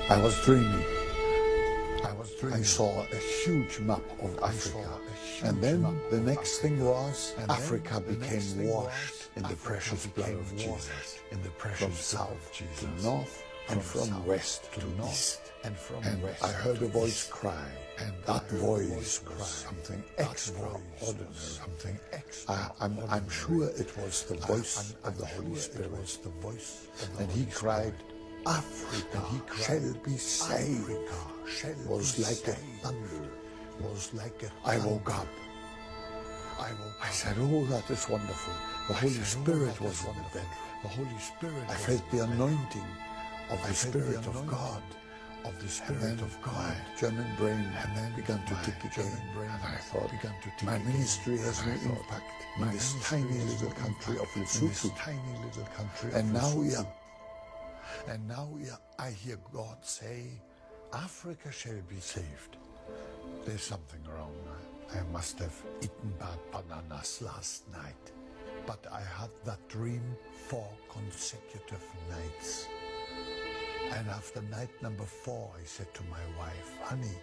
I was dreaming. I saw a huge map of Africa. And then the next thing was Africa became washed in the precious blood of Jesus. From south to north and from west to east. And I heard a voice cry. And that voice was something extraordinary. I'm sure it was the voice of the Holy Spirit. And he cried, Africa shall be saved. Was like a thunder. I woke up. I said, oh, that is wonderful. The Holy Spirit was wonderful. I felt the anointing of the Spirit of God. My German brain began to tick again. And I thought, my ministry has no impact in this tiny little country of Lesotho. And now I hear God say, Africa shall be saved. There's something wrong. I must have eaten bad bananas last night. But I had that dream 4 consecutive nights. And after night number 4, I said to my wife, honey,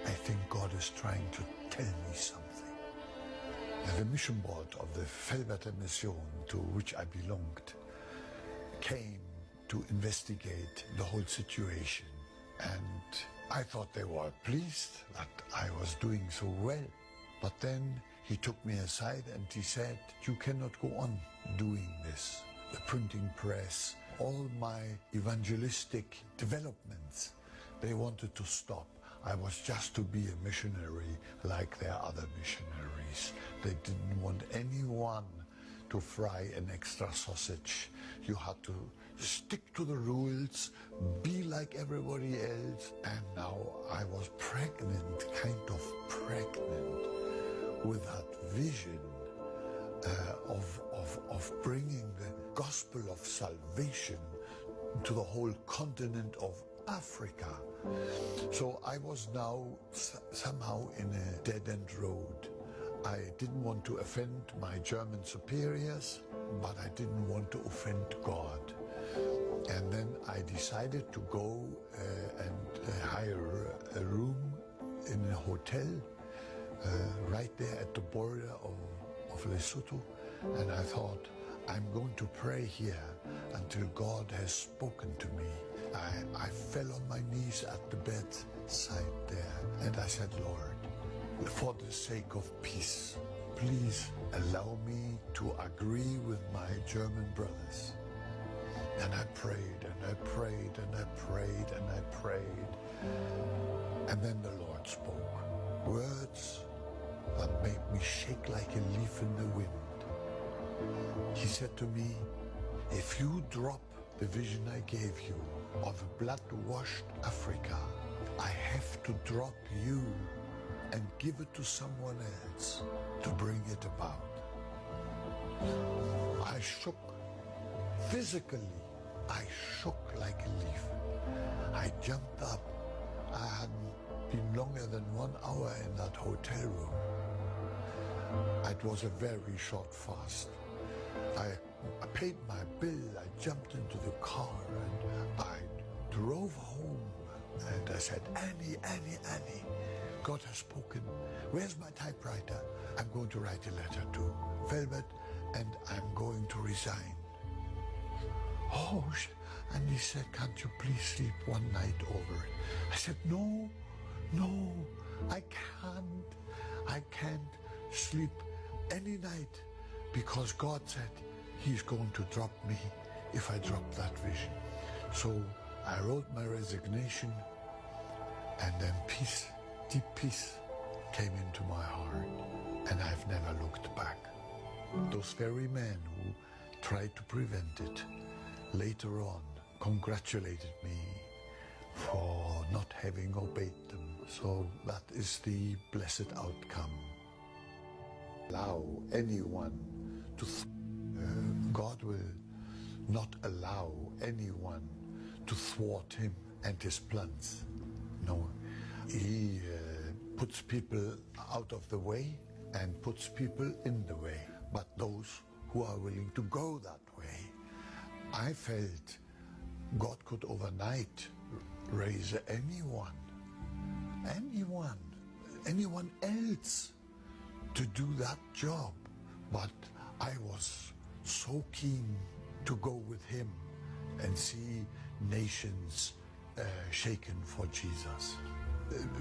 I think God is trying to tell me something. The mission board of the Felberter Mission, to which I belonged, came to investigate the whole situation. And I thought they were pleased that I was doing so well. But then he took me aside and he said, you cannot go on doing this. The printing press, all my evangelistic developments, they wanted to stop. I was just to be a missionary like their other missionaries. They didn't want anyone to fry an extra sausage. You had to stick to the rules, be like everybody else. And now I was pregnant, kind of pregnant, with that vision of bringing the gospel of salvation to the whole continent of Africa. So I was now somehow in a dead-end road. I didn't want to offend my German superiors, but I didn't want to offend God. And then I decided to go and hire a room in a hotel right there at the border of Lesotho. And I thought, I'm going to pray here until God has spoken to me. I fell on my knees at the bedside there, and I said, Lord, for the sake of peace, please allow me to agree with my German brothers. And I prayed, and I prayed, and I prayed, and I prayed. And then the Lord spoke words that made me shake like a leaf in the wind. He said to me, if you drop the vision I gave you of a blood-washed Africa, I have to drop you and give it to someone else to bring it about. I shook. Physically, I shook like a leaf. I jumped up. I hadn't been longer than 1 hour in that hotel room. It was a very short fast. I paid my bill, I jumped into the car, and I drove home. And I said, Annie, God has spoken. Where's my typewriter? I'm going to write a letter to Velvet, and I'm going to resign. Oh, and he said, can't you please sleep one night over it? I said, no, I can't sleep any night, because God said he's going to drop me if I drop that vision. So I wrote my resignation, and then peace, deep peace, came into my heart, and I've never looked back. Those very men who tried to prevent it later on congratulated me for not having obeyed them. So that is the blessed outcome. Allow anyone to God will not allow anyone to thwart him and his plans. No, he puts people out of the way and puts people in the way. But those who are willing to go that way, I felt God could overnight raise anyone else to do that job. But I was so keen to go with him and see nations shaken for Jesus.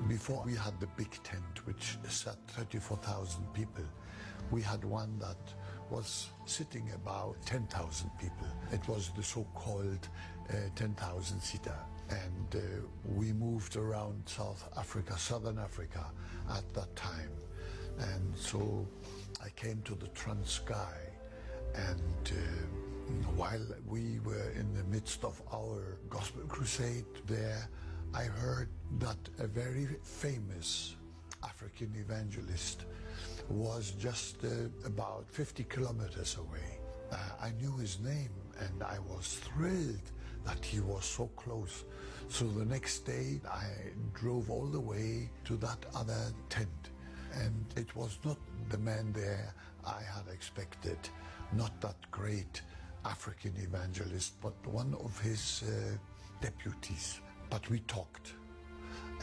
Before we had the big tent, which sat 34,000 people, we had one that was sitting about 10,000 people. It was the so-called 10,000-seater. And we moved around South Africa, Southern Africa at that time. And so I came to the Transkei, and while we were in the midst of our gospel crusade there, I heard that a very famous African evangelist was just about 50 kilometers away. I knew his name, and I was thrilled that he was so close. So the next day I drove all the way to that other tent, and it was not the man there I had expected, not that great African evangelist, but one of his deputies. But we talked,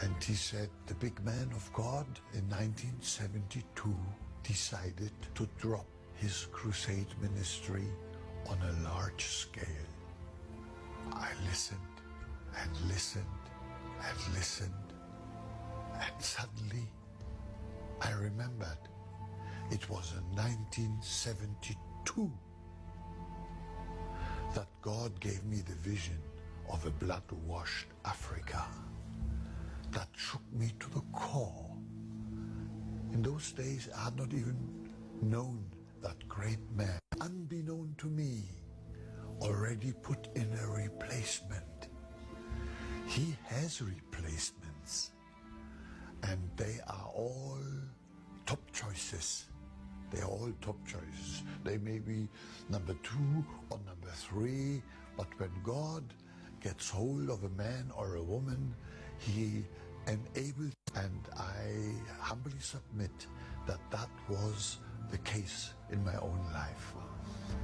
and he said the big man of God in 1972 decided to drop his crusade ministry on a large scale. I listened and listened and listened, and suddenly I remembered it was in 1972 that God gave me the vision of a blood-washed Africa that shook me to the core. In those days, I had not even known that great man, unbeknown to me, already put in a replacement. He has replacements, and they are all top choices. They are all top choices. They may be number 2 or number 3, but when God gets hold of a man or a woman, he enables, and I humbly submit that that was the case in my own life.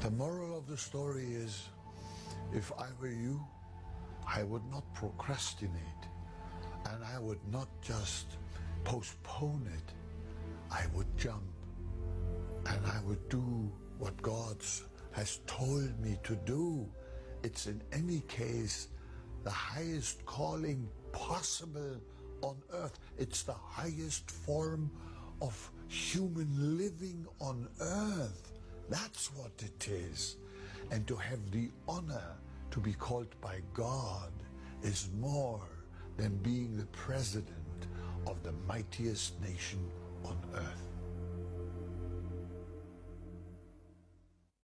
The moral of the story is, if I were you, I would not procrastinate, and I would not just postpone it. I would jump, and I would do what God has told me to do. It's in any case the highest calling possible on earth. It's the highest form of human living on earth. That's what it is. And to have the honor to be called by God is more than being the president of the mightiest nation on earth.